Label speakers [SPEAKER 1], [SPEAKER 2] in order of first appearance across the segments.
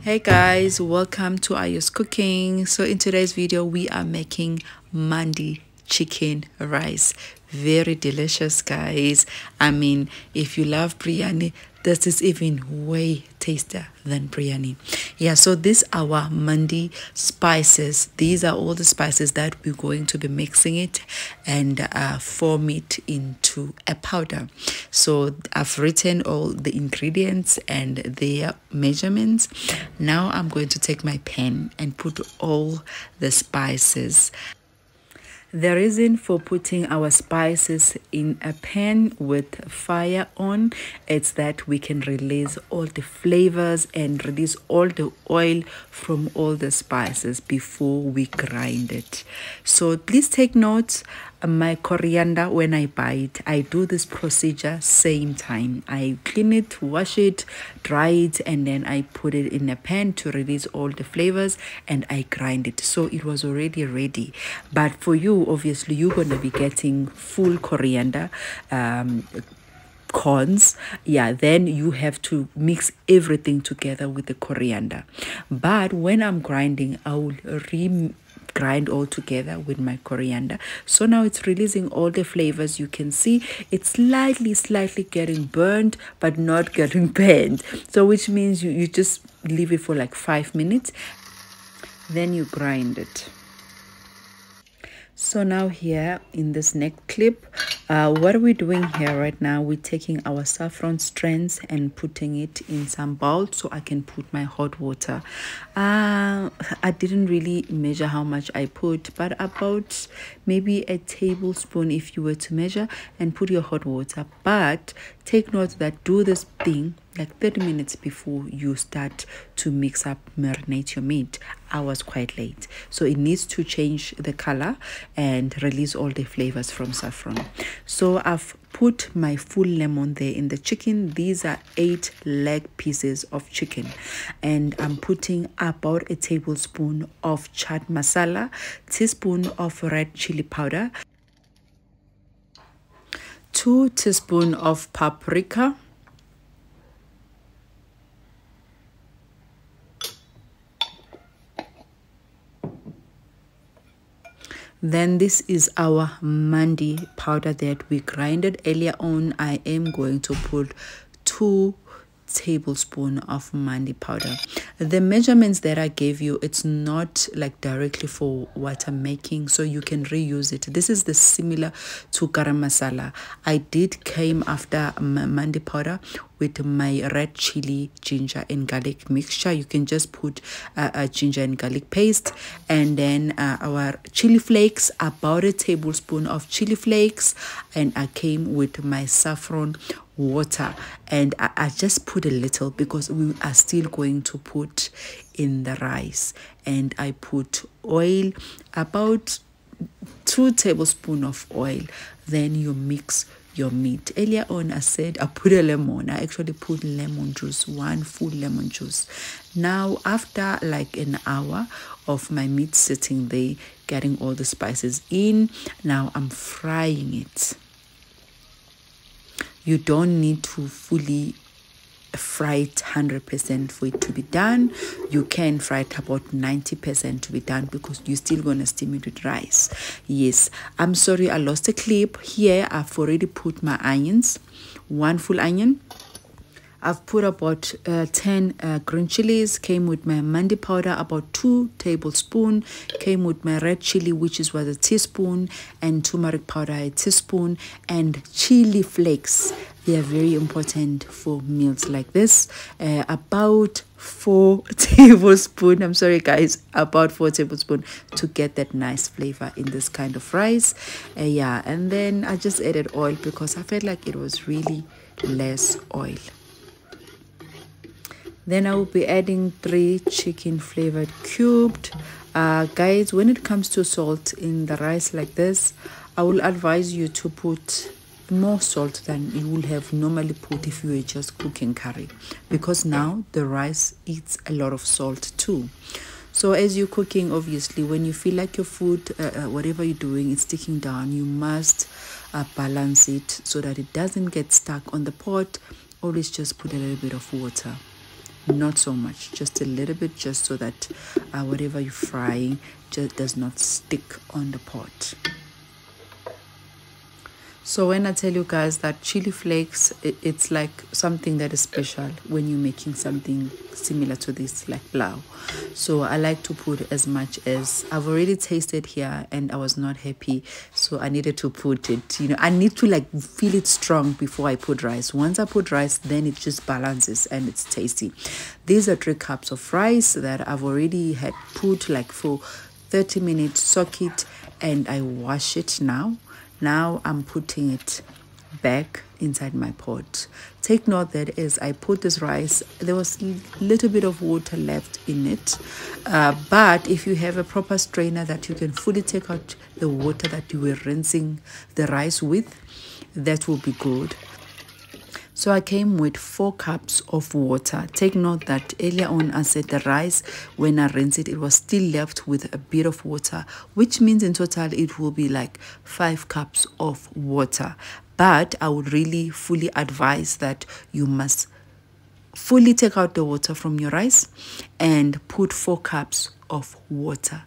[SPEAKER 1] Hey guys, welcome to Ayu's Cooking. So in today's video we are making mandi chicken rice. Very delicious, guys. I mean, if you love biryani, this is even way tastier than biryani. Yeah, so these are our mandi spices. These are all the spices that we're going to be mixing it and form it into a powder. So I've written all the ingredients and their measurements. Now I'm going to take my pen and put all the spices. The reason for putting our spices in a pan with fire on is that we can release all the flavors and release all the oil from all the spices before we grind it. So please take note. My coriander, when I buy it, I do this procedure same time. I clean it, wash it, dry it, and then I put it in a pan to release all the flavors and I grind it. So it was already ready. But for you, obviously, you're going to be getting full coriander corns. Yeah, then you have to mix everything together with the coriander. But when I'm grinding, I will grind all together with my coriander. So now it's releasing all the flavors. You can see it's slightly getting burned but not getting burnt, so which means you just leave it for like 5 minutes, then you grind it. So now here in this next clip, what are we doing here right now? We're taking our saffron strands and putting it in some bowl so I can put my hot water. I didn't really measure how much I put, but about maybe a tablespoon if you were to measure, and put your hot water. But take note that do this thing like 30 minutes before you start to mix up, marinate your meat. I was quite late, so it needs to change the color and release all the flavors from saffron. So I've put my full lemon there in the chicken. These are 8 leg pieces of chicken, and I'm putting about a tablespoon of chaat masala, teaspoon of red chili powder, 2 teaspoons of paprika, then this is our mandi powder that we grinded earlier on. I am going to put 2 tablespoons of mandi powder. The measurements that I gave you, it's not like directly for what I'm making, so you can reuse it. This is the similar to garam masala. I came after mandi powder with my red chili, ginger and garlic mixture. You can just put a ginger and garlic paste, and then our chili flakes, about a tablespoon of chili flakes, and I came with my saffron water, and I just put a little because we are still going to put in the rice. And I put oil, about 2 tablespoons of oil. Then you mix your meat. Earlier on I said I put a lemon. I actually put lemon juice, 1 full lemon juice. Now after like an hour of my meat sitting there, getting all the spices in, now I'm frying it. You don't need to fully fry it 100% for it to be done. You can fry it about 90% to be done because you're still going to steam it with rice. Yes, I'm sorry I lost a clip. Here I've already put my onions, 1 full onion. I've put about 10 green chilies, came with my mandi powder, about 2 tablespoons, came with my red chili, which was a teaspoon, and turmeric powder, a teaspoon, and chili flakes. They are very important for meals like this. About 4 tablespoons, I'm sorry guys, about 4 tablespoons to get that nice flavor in this kind of rice. Yeah, and then I just added oil because I felt like it was really less oil. Then I will be adding 3 chicken flavored cubed. Guys, when it comes to salt in the rice like this, I will advise you to put more salt than you would have normally put if you were just cooking curry, because now the rice eats a lot of salt too. So as you're cooking, obviously when you feel like your food, whatever you're doing, is sticking down, you must balance it so that it doesn't get stuck on the pot. Always just put a little bit of water. not so much, just a little bit, just so that whatever you're frying just does not stick on the pot. So when I tell you guys that chili flakes, it's like something that is special when you're making something similar to this, like pilau. So I like to put as much as I've already tasted here, and I was not happy, so I needed to put it. You know, I need to like feel it strong before I put rice. Once I put rice, then it just balances and it's tasty. These are 3 cups of rice that I've already had put like for 30 minutes, soak it, and I wash it now. Now I'm putting it back inside my pot. Take note that as I put this rice, there was a little bit of water left in it. But if you have a proper strainer that you can fully take out the water that you were rinsing the rice with, that will be good. So I came with 4 cups of water. Take note that earlier on I said the rice, when I rinsed it, it was still left with a bit of water, which means in total it will be like 5 cups of water. But I would really fully advise that you must fully take out the water from your rice and put 4 cups of water.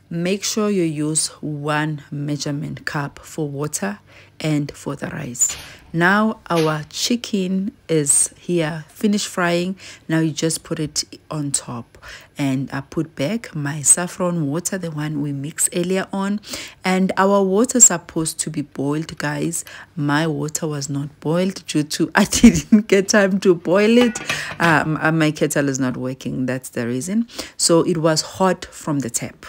[SPEAKER 1] Make sure you use 1 measurement cup for water and for the rice. Now our chicken is here, finished frying. Now you just put it on top, and I put back my saffron water, the one we mixed earlier on. And our water is supposed to be boiled, guys. My water was not boiled due to I didn't get time to boil it. My kettle is not working, that's the reason. So it was hot from the tap,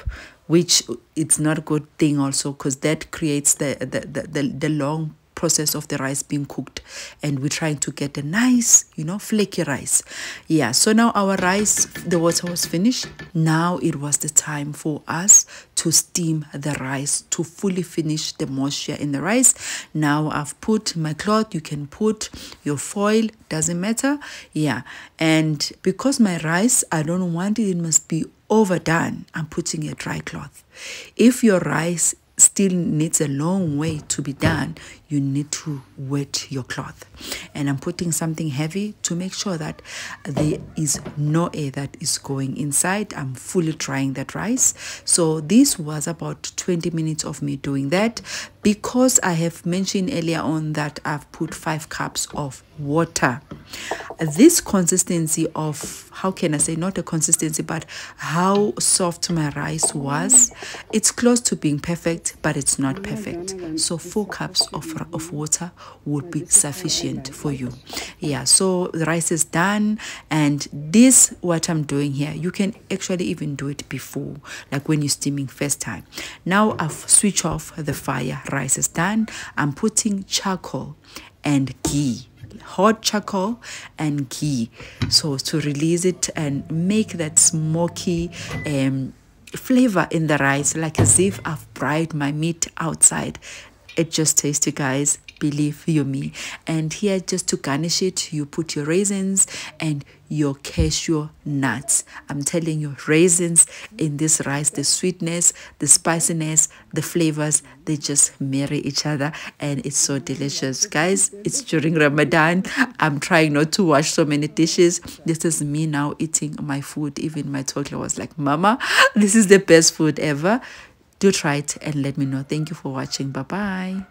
[SPEAKER 1] which it's not a good thing also, because that creates the long process of the rice being cooked, and we're trying to get a nice, you know, flaky rice. Yeah, so now our rice, the water was finished. Now it was the time for us to steam the rice to fully finish the moisture in the rice. Now I've put my cloth, you can put your foil, doesn't matter. Yeah, and because my rice, I don't want it must be overdone, I'm putting a dry cloth. If your rice still needs a long way to be done, you need to wet your cloth. And I'm putting something heavy to make sure that there is no air that is going inside. I'm fully drying that rice. So this was about 20 minutes of me doing that, because I have mentioned earlier on that I've put 5 cups of water. This consistency of, how can I say, not a consistency, but how soft my rice was, it's close to being perfect, but it's not perfect. So 4 cups of water would be sufficient for you. Yeah, so the rice is done, and this, what I'm doing here, you can actually even do it before, like when you're steaming first time. Now I've switched off the fire, rice is done. I'm putting charcoal and ghee, hot charcoal and ghee, so to release it and make that smoky flavor in the rice, like as if I've fried my meat outside. It just tasty, guys, believe you me. And here, just to garnish it, you put your raisins and your cashew nuts. I'm telling you, raisins in this rice, the sweetness, the spiciness, the flavors, they just marry each other, and it's so delicious. Guys, it's during Ramadan. I'm trying not to wash so many dishes. This is me now eating my food. Even my toddler was like, Mama, this is the best food ever. Do try it and let me know. Thank you for watching. Bye bye.